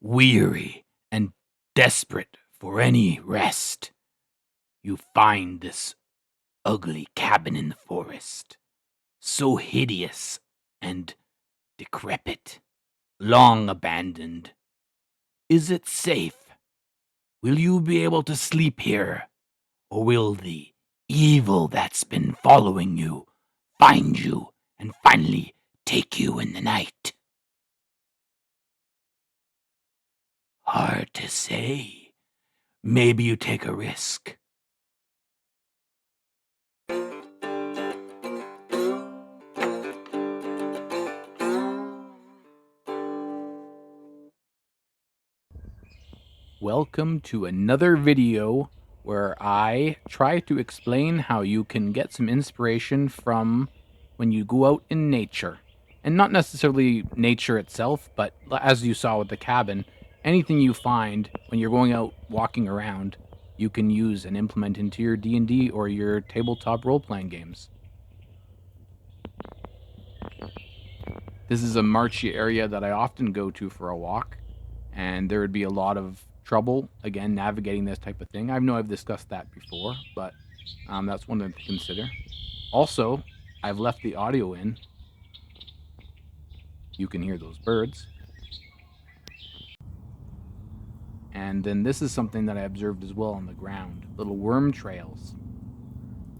weary and desperate for any rest, you find this ugly cabin in the forest, so hideous and decrepit, long abandoned. Is it safe? Will you be able to sleep here? Or will the evil that's been following you find you and finally take you in the night? Hard to say. Maybe you take a risk. Welcome to another video where I try to explain how you can get some inspiration from when you go out in nature. And not necessarily nature itself, but as you saw with the cabin, anything you find when you're going out walking around, you can use and implement into your D&D or your tabletop role-playing games. This is a marshy area that I often go to for a walk, and there would be a lot of trouble, again, navigating this type of thing. I know I've discussed that before, but that's one thing to consider. Also, I've left the audio in. You can hear those birds. And then this is something that I observed as well on the ground, little worm trails.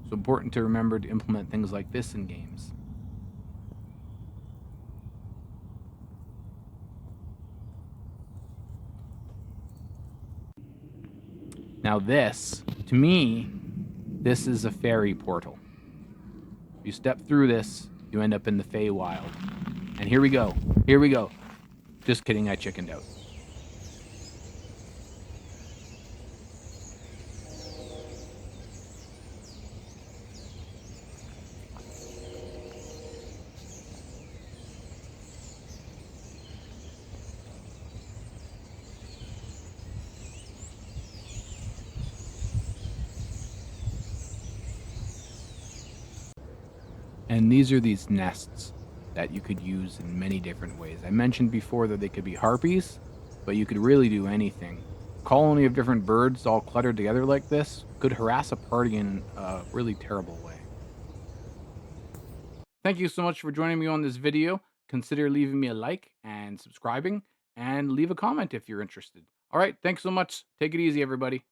So important to remember to implement things like this in games. Now this, to me, this is a fairy portal. If you step through this, you end up in the Feywild. And here we go. Here we go. Just kidding, I chickened out. And these are these nests that you could use in many different ways. I mentioned before that they could be harpies, but you could really do anything. A colony of different birds all cluttered together like this could harass a party in a really terrible way. Thank you so much for joining me on this video. Consider leaving me a like and subscribing, and leave a comment if you're interested. All right, thanks so much. Take it easy, everybody.